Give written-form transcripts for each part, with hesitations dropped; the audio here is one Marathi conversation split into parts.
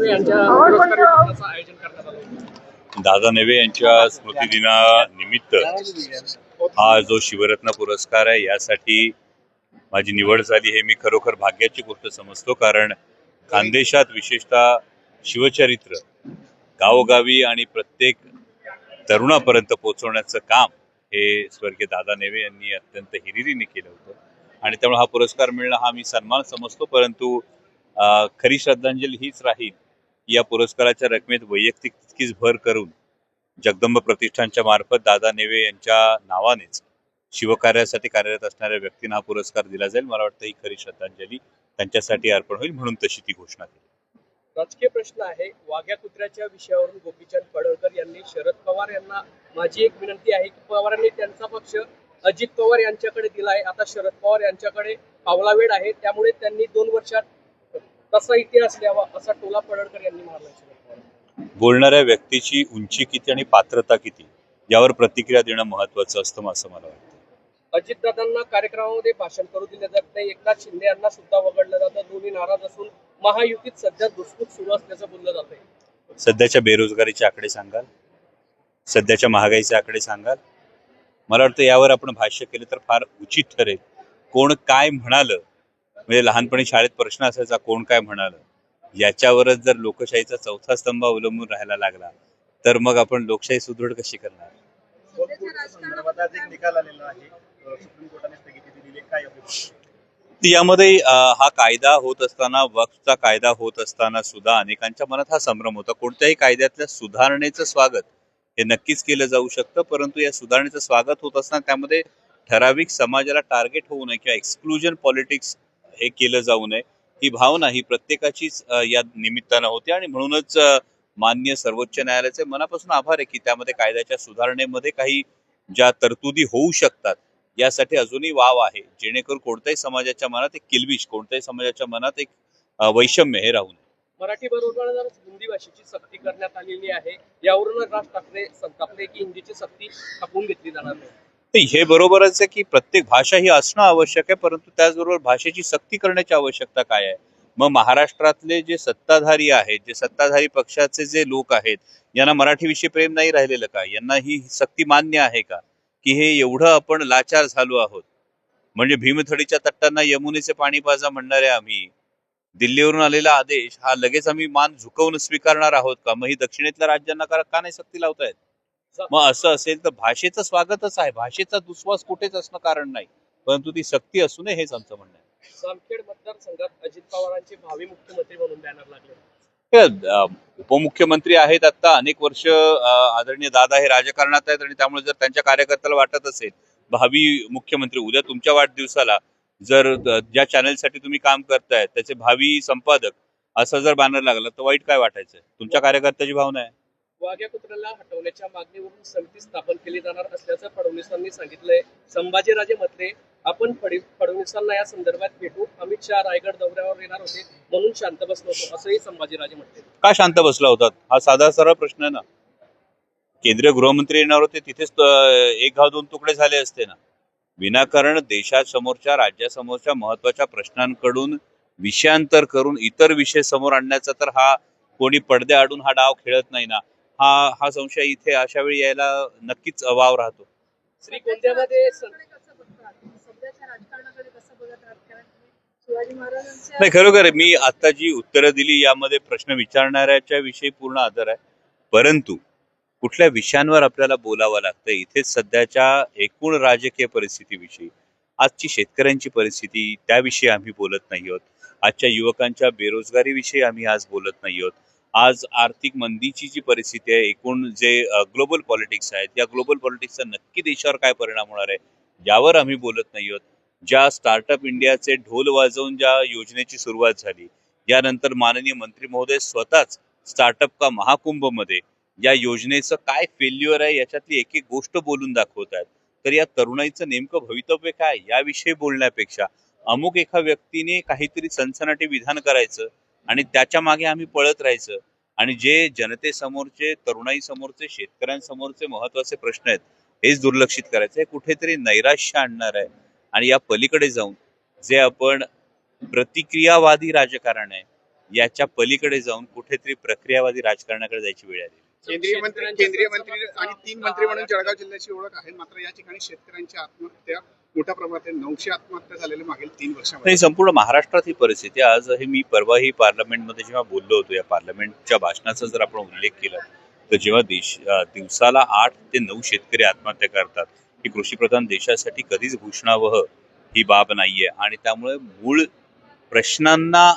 यांच्या पुरस्कार वितरणाचं आयोजन करण्यात आलं होतं. दादा नेवे यांच्या स्मृतिदिनानिमित्त हा जो शिवरत्न पुरस्कार आहे यासाठी माझी निवड झाली हे मी खरोखर भाग्याची गोष्ट समजतो. कारण खानदेशात विशेषतः शिवचरित्र गावोगावी आणि प्रत्येक तरुणापर्यंत पोहोचवण्याचं काम हे स्वर्गीय दादा नेवे यांनी अत्यंत हिरिरीने केलं होतं आणि त्यामुळे हा पुरस्कार मिळणं हा मी सन्मान समजतो. परंतु खरी श्रद्धांजली हीच राहील की या पुरस्काराच्या रकमेत वैयक्तिक तितकीच भर करून जगदंब प्रतिष्ठानच्या मार्फत दादा नेवे यांच्या नावानेच शिवकार्यासाठी कार्यरत असणाऱ्या व्यक्तींना हा पुरस्कार दिला जाईल. मला वाटतं ही खरी श्रद्धांजली त्यांच्यासाठी अर्पण होईल, म्हणून तशी ती घोषणा केली. राजकीय प्रश्न आहे. वाघ्या कुत्र्याच्या विषयावरून गोपीचंद पडळकर यांनी शरद पवार यांना माझी एक विनंती आहे की पवारांनी त्यांचा पक्ष अजित पवार यांच्याकडे दिला आहे, आता शरद पवार यांच्याकडे पावला वेळ आहे, त्यामुळे त्यांनी 2 वर्षात तसा इतिहास लिहावा असा टोला पडळकर यांनी मारला. बोलणाऱ्या व्यक्तीची उंची किती आणि पात्रता किती यावर प्रतिक्रिया देणं महत्वाचं असतं असं मला वाटतं. अजितदादांना कार्यक्रमामध्ये भाषण करू दिले जात नाही, एकनाथ शिंदे यांना सुद्धा वगळलं जातं, दोन्ही नाराज असून महायुतीत सध्या धुसफूस सुरू असल्याचं बोललं जात आहे. सध्याच्या बेरोजगारीचे आकडे सांगाल, सध्याच्या महागाईचे आकडे सांगाल. मला वाटतं यावर आपण भाष्य केलं तर फार उचित ठरेल. कोण काय म्हणालं, म्हणजे लहानपणी शाळेत प्रश्न असायचा कोण काय म्हणालं, याच्यावरच जर लोकशाहीचा चौथा स्तंभ अवलंबून राहायला लागला तर मग आपण लोकशाही सुदृढ कशी करणार. यामध्ये हा कायदा होत असताना, वक्फचा कायदा होत असताना सुद्धा अनेकांच्या मनात हा संभ्रम होता. कोणत्याही कायद्यातल्या सुधारणेचं स्वागत हे नक्कीच केलं जाऊ शकतं, परंतु या सुधारणेचं स्वागत होत असताना त्यामध्ये ठराविक समाजाला टार्गेट होऊ नये किंवा एक्सक्लुजन पॉलिटिक्स हे केलं जाऊ नये ही भावना ही प्रत्येकाचीच या निमित्तानं होते. आणि म्हणूनच माननीय सर्वोच्च न्यायालयाचे मनापासून आभार आहे की त्यामध्ये कायद्याच्या सुधारणेमध्ये काही ज्या तरतुदी होऊ शकतात यासाठी अजूनही वाव आहे, जेणेकरून कोणत्याही समाजाच्या मनात एक किलबिश, कोणत्याही समाजाच्या मनात एक वैषम्य हे राहू नये. मराठी बरोबर हिंदी भाषेची सक्ती करण्यात आलेली आहे, यावरून राज ठाकरे संतापले की हिंदीची सक्ती टाकून घेतली जाणार नाही. हे बरोबरच आहे की प्रत्येक भाषा ही असणं आवश्यक आहे, परंतु त्याचबरोबर भाषेची सक्ती करण्याची आवश्यकता काय आहे. मग महाराष्ट्रातले जे सत्ताधारी आहेत, जे सत्ताधारी पक्षाचे जे लोक आहेत, यांना मराठीविषयी प्रेम नाही राहिलेलं का, यांना ही सक्ती मान्य आहे का की हे एवढं आपण लाचार झालो आहोत. म्हणजे भीमथडीच्या तट्टांना यमुनेचे पाणी पाजा म्हणणारे आम्ही दिल्लीवरून आलेला आदेश हा लगेच आम्ही मान झुकवून स्वीकारणार आहोत का. मग ही दक्षिणेतल्या राज्यांना का नाही सक्ती लावतायत. मग असं असेल तर भाषेचं स्वागतच आहे, भाषेचा दुस्वास कुठेच असणं कारण नाही, परंतु ती सक्ती असू नये हेच आमचं म्हणणं आहे. जामखेड मतदारसंघात अजित पवारांचे भावी मुख्यमंत्री म्हणून बॅनर लागले. उपमुख्यमंत्री आहेत आता अनेक वर्ष, आदरणीय दादा हे राजकारणात आहेत आणि त्यामुळे जर त्यांच्या कार्यकर्त्याला वाटत असेल भावी मुख्यमंत्री, उद्या तुमच्या वाढदिवसाला जर ज्या चॅनलसाठी तुम्ही काम करताय त्याचे भावी संपादक असं जर बॅनर लागला तर वाईट काय वाटायचं. तुमच्या कार्यकर्त्याची भावना आहे. वाघ्या कुत्र्याला हटवण्याच्या मागणीवरून समिती स्थापन केली जाणार असल्याचं फडणवीसांनी सांगितलंय. संभाजीराजे म्हटले आपण फडणवीसांना या संदर्भात भेटू, अमित शहा रायगड दौऱ्यावर येणार होते म्हणून शांत बसलो होतो असंही संभाजीराजे म्हटले. का शांत बसला होतात हा साधा सरळ प्रश्न आहे ना. केंद्रीय गृहमंत्री येणार होते, तिथेच 1 घाव 2 तुकडे झाले असते ना. विनाकारण देशासमोरच्या, राज्यासमोरच्या महत्वाच्या प्रश्नांकडून विषयांतर करून इतर विषय समोर आणण्याचा तर हा कोणी पडदे आडून हा डाव खेळत नाही ना. हा संशय इथे अशा वेळी यायला नक्कीच वाव राहतो. श्रीगोंद्यामध्ये नाही, खरोखर मी आता जी उत्तरं दिली यामध्ये प्रश्न विचारणाऱ्याच्या विषयी पूर्ण आदर आहे, परंतु कुठल्या विषयांवर आपल्याला बोलावं लागतं इथेच सध्याच्या एकूण राजकीय परिस्थितीविषयी, आजची शेतकऱ्यांची परिस्थिती त्याविषयी आम्ही बोलत नाही आहोत, आजच्या युवकांच्या बेरोजगारीविषयी आम्ही आज बोलत नाही आहोत, आज आर्थिक मंदीची जी परिस्थिती आहे, एकूण जे ग्लोबल पॉलिटिक्स आहेत या ग्लोबल पॉलिटिक्सचा नक्की देशावर काय परिणाम होणार आहे यावर आम्ही बोलत नाही आहोत. ज्या स्टार्टअप इंडियाचे ढोल वाजवून ज्या योजनेची सुरुवात झाली, यानंतर माननीय मंत्री महोदय स्वतःच स्टार्टअप का महाकुंभ मध्ये या योजनेचं काय फेल्युअर आहे याच्यातली एक एक गोष्ट बोलून दाखवत आहेत. तर या तरुणाईचं नेमकं भवितव्य काय याविषयी बोलण्यापेक्षा अमुक एका व्यक्तीने काहीतरी सनसनाटी विधान करायचं आणि त्याच्या मागे आम्ही पळत राहायचं आणि जे जनतेसमोरचे, तरुणाई समोरचे, शेतकऱ्यांसमोरचे महत्वाचे प्रश्न आहेत हेच दुर्लक्षित करायचं, हे कुठेतरी नैराश्य आणणार आहे. आणि या पलीकडे जाऊन जे आपण प्रतिक्रियावादी राजकारण आहे याच्या पलीकडे जाऊन कुठेतरी प्रक्रियावादी राजकारणाकडे जायची वेळ आली. केंद्रीय मंत्री आणि 3 मंत्री म्हणून जळगाव जिल्ह्याची ओळख आहे. मात्र या ठिकाणी शेतकऱ्यांच्या आत्महत्या मोठ्या प्रमाणात 900 आत्महत्या झालेल्या मागील 3 वर्षामध्ये. नाही, संपूर्ण महाराष्ट्रात ही परिस्थिती आहे. आज हे मी परवाही पार्लमेंटमध्ये जेव्हा बोललो होतो, या पार्लमेंटच्या भाषणाचा जर आपण उल्लेख केला तर जेव्हा दिवसाला 8 ते 9 शेतकरी आत्महत्या करतात, ही कृषीप्रधान देशासाठी कधीच घोषणावह ही बाब नाहीये. आणि त्यामुळे मूळ प्रश्नांना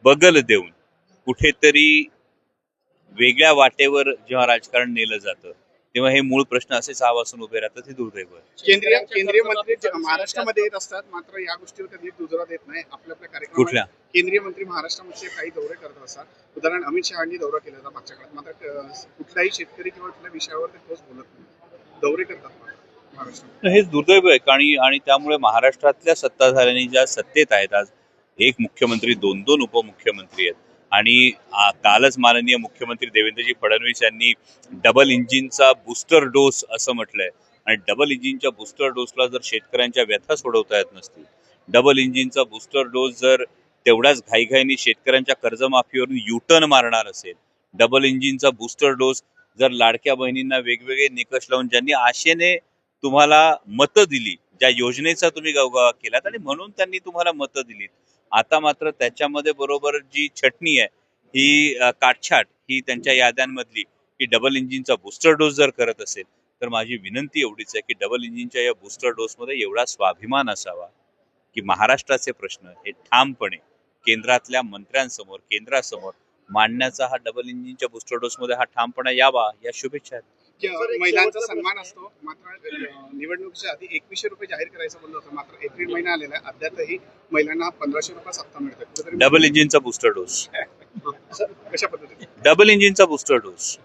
बगल देऊन कुठेतरी वेगळ्या वाटेवर जेव्हा राजकारण नेलं जातं तेव्हा हे मूळ प्रश्न असेच आवासून उभे राहतात. हे दुर्दैव आहे. केंद्रीय मंत्री महाराष्ट्रामध्ये येत असतात, मात्र या गोष्टीवर कधी दुजोरा देत नाही. आपल्या कार्यक्रमात कुठल्या केंद्रीय मंत्री महाराष्ट्रामध्ये काही दौरे करत असतात. उदाहरण अमित शहानी दौरा केला होता मागच्या काळात. मात्र कुठलाही शेतकरी किंवा कुठल्या विषयावर ते ठोस बोलत नाही. दौरे करतात महाराष्ट्रात. हे दुर्दैव आहे. आणि त्यामुळे महाराष्ट्रातल्या सत्ताधाऱ्यांनी ज्या सत्तेत आहेत, आज एक मुख्यमंत्री, 2 उपमुख्यमंत्री आहेत. आणि कालच माननीय मुख्यमंत्री देवेंद्रजी फडणवीस यांनी डबल इंजिनचा बूस्टर डोस असं म्हटलंय. आणि डबल इंजिनच्या बूस्टर डोसला जर शेतकऱ्यांच्या व्यथा सोडवता येत नसतील, डबल इंजिनचा बूस्टर डोस जर तेवढ्याच घाईघाईने शेतकऱ्यांच्या कर्जमाफीवरून युटर्न मारणार असेल, डबल इंजिनचा बूस्टर डोस जर लाडक्या बहिणींना वेगवेगळे निकष लावून ज्यांनी आशेने तुम्हाला मतं दिली, ज्या योजनेचा तुम्ही गवगवा केलात आणि म्हणून त्यांनी तुम्हाला मतं दिलीत, आता मात्र त्याच्यामध्ये बरोबर जी छटणी आहे ही काटछाट ही त्यांच्या याद्यांमधली की डबल इंजिनचा बूस्टर डोस जर करत असेल तर माझी विनंती एवढीच आहे की डबल इंजिनच्या या बूस्टर डोसमध्ये एवढा स्वाभिमान असावा की महाराष्ट्राचे प्रश्न हे ठामपणे केंद्रातल्या मंत्र्यांसमोर, केंद्रासमोर मांडण्याचा हा डबल इंजिनच्या बूस्टर डोसमध्ये हा ठामपणा यावा, या शुभेच्छा आहेत. महिलांचा सन्मान असतो. मात्र निवडणुकीच्या आधी 2100 रुपये जाहीर करायचं बोललं होतं. मात्र एप्रिल महिना आलेला आहे, अद्यापही महिलांना 1500 रुपये हप्ता मिळतात. डबल इंजिनचा बूस्टर डोस, कशा पद्धतीने डबल इंजिनचा बूस्टर डोस.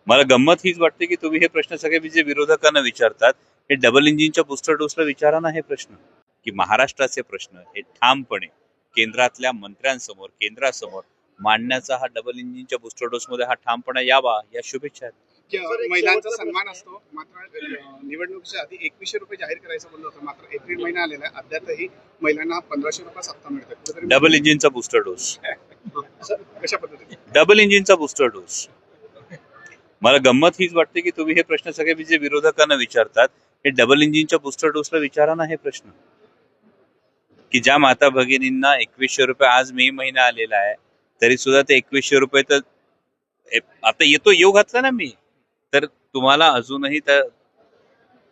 मला गंमत हीच वाटते की तुम्ही हे प्रश्न सगळे जे विरोधकांना विचारतात, हे डबल इंजिनच्या बूस्टर डोसला विचारा ना हे प्रश्न, की महाराष्ट्राचे प्रश्न हे ठामपणे केंद्रातल्या मंत्र्यांसमोर, केंद्रासमोर मांडण्याचा हा डबल इंजिनच्या बूस्टर डोसमध्ये हा ठामपणा यावा, या शुभेच्छा आहेत. महिलांचा सन्मान असतो. मात्र निवडणुकीच्या आधी 2100 रुपये जाहीर करायचं बोललं होतं. मात्र एप्रिल महिना आलेला आहे, अद्यापही महिलांना 1500 रुपये हप्ता मिळतात. डबल इंजिनचा बूस्टर डोस, कशा पद्धतीने डबल इंजिनचा बूस्टर डोस. मला गंमत हीच वाटते की तुम्ही हे प्रश्न सगळे जे विरोधकांना विचारतात, हे डबल इंजिनच्या बूस्टर डोसला विचारा ना हे प्रश्न, की ज्या माता भगिनींना 2100 रुपये, आज मे महिना आलेला आहे तरी सुद्धा ते 2100 रुपये तर आता येऊ घातला ना मी, तर तुम्हाला अजूनही त्या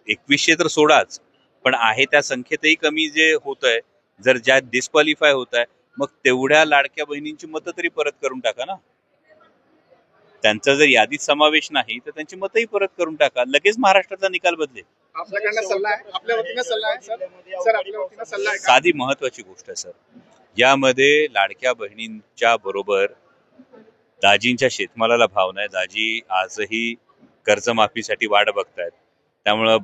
2100 तर सोडाच, पण आहे त्या संख्येतही कमी जे होत आहे, जर ज्या डिस्क्वालिफाय होत आहे, मग तेवढ्या लाडक्या बहिणींची मतं तरी परत करून टाका ना. त्यांचा जर यादीत समावेश नाही तर त्यांची मतंही परत करून टाका. लगेच महाराष्ट्राचा निकाल बदलेल. आपल्याकडनं सल्ला आहे, आपल्या वतीनं सल्ला आहे सर, आपल्या वतीनं सल्ला आहे. साधी महत्वाची गोष्ट आहे सर, यामध्ये लाडक्या बहिणींच्या बरोबर दाजींच्या शेतमालाला भाव नाही. दाजी आजही कर्जमाफीसाठी वाट बघतायत. त्यामुळं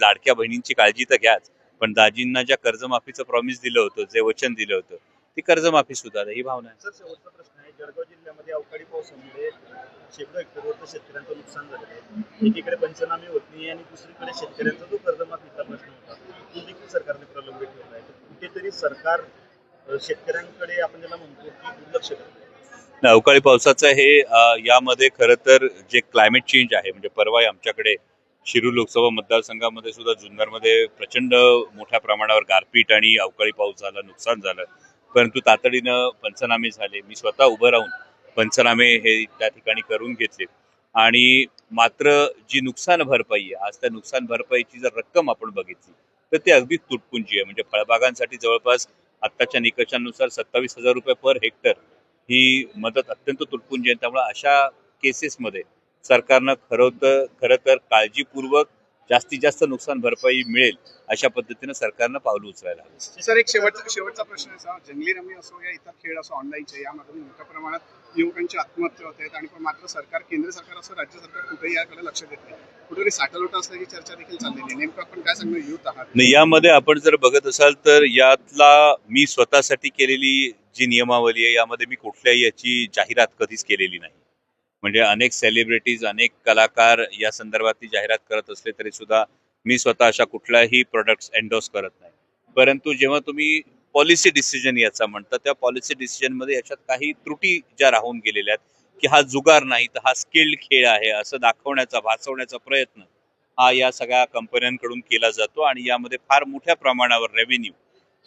लाडक्या बहिणींची काळजी तर घ्याच, पण दाजींना ज्या कर्जमाफीचं प्रॉमिस दिलं होतं, जे वचन दिलं होतं, ती कर्जमाफी सुद्धा ही भावना आहे. सर, शेवटचा प्रश्न आहे. जळगाव जिल्ह्यामध्ये अवकाळी पावसामुळे शेकडो हेक्टरवर शेतकऱ्यांचं नुकसान झालेलं आहे. एकीकडे पंचनामे होत नाही आणि दुसरीकडे शेतकऱ्यांचा जो कर्जमाफीचा प्रश्न होता तो देखील सरकारने प्रलंबित ठेवला आहे. कुठेतरी सरकार शेतकऱ्यांकडे आपण ज्याला म्हणतो की दुर्लक्ष करतो. अवकाळी पावसाचं हे यामध्ये खरं तर जे क्लायमेट चेंज आहे, म्हणजे परवा आमच्याकडे शिरूर लोकसभा मतदारसंघामध्ये सुद्धा जुन्नरमध्ये प्रचंड मोठ्या प्रमाणावर गारपीट आणि अवकाळी पाऊस झाला, नुकसान झालं, परंतु तातडीनं पंचनामे झाले. मी स्वतः उभं राहून पंचनामे हे त्या ठिकाणी करून घेतले. आणि मात्र जी नुकसान भरपाई आहे, आज त्या नुकसान भरपाईची जर रक्कम आपण बघितली तर ती अगदी तुटपुंजी आहे. म्हणजे फळबागांसाठी जवळपास आत्ताच्या निकषांनुसार 27,000 रुपये पर हेक्टर ही मदत अत्यंत तुटपुंजी आहे. त्यामुळे अशा केसेसमध्ये सरकारनं खरं तर काळजीपूर्वक जास्तीत जास्त नुकसान भरपाई मिळेल अशा पद्धतीनं सरकारनं पावलं उचलायला हवी. सर, एक शेवटचा प्रश्न आहे. जंगली रमी असो या इतर खेळ असो, ऑनलाईनचे, यामधून मोठ्या प्रमाणात युवकांची आत्महत्या होत आहेत. आणि मात्र सरकार, केंद्र सरकार असो, राज्य सरकार कुठेही याकडे लक्ष देत नाही. कुठेतरी साठलोट असल्याची चर्चा देखील चाललेली आहे. नेमकं आपण काय सांगणार युथ आहात? नाही, यामध्ये आपण जर बघत असाल तर यातला मी स्वतःसाठी केलेली जी नियमावली आहे, यामध्ये मी कुठल्याही याची जाहिरात कधीच केलेली नाही. म्हणजे अनेक सेलिब्रिटीज, अनेक कलाकार या संदर्भातली जाहिरात करत असले तरी सुद्धा मी स्वतः अशा कुठल्याही प्रोडक्ट्स एंडोर्स करत नाही. परंतु जेव्हा तुम्ही पॉलिसी डिसिजन याचा म्हणतात, त्या पॉलिसी डिसिजनमध्ये याच्यात काही त्रुटी ज्या राहून गेलेल्या आहेत की हा जुगार नाही तर हा स्किल्ड खेळ आहे असं दाखवण्याचा भासवण्याचा प्रयत्न हा या सगळ्या कंपन्यांकडून केला जातो आणि यामध्ये फार मोठ्या प्रमाणावर रेव्हेन्यू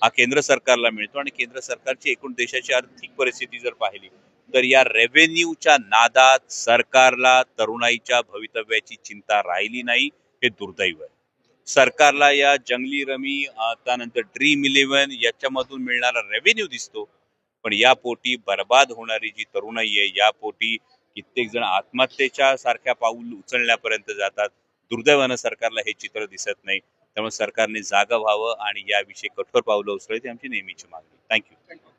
हा केंद्र सरकारला मिळतो आणि केंद्र सरकारची एकूण देशाची आर्थिक परिस्थिती जर पाहिली तर या रेव्हेन्यूच्या नादात सरकारला तरुणाईच्या भवितव्याची चिंता राहिली नाही, हे दुर्दैव आहे. सरकारला या जंगली रमी त्यानंतर ड्रीम 11 याच्यामधून मिळणारा रेव्हेन्यू दिसतो, पण या पोटी बर्बाद होणारी जी तरुणाई आहे, या पोटी कित्येक जण आत्महत्येच्या सारख्या पाऊल उचलण्यापर्यंत जातात. दुर्दैवानं सरकारला हे चित्र दिसत नाही. त्यामुळे सरकारने जागा व्हावं आणि याविषयी कठोर पावलं उचलावीत ही आमची नेहमीची मागणी. थँक्यू.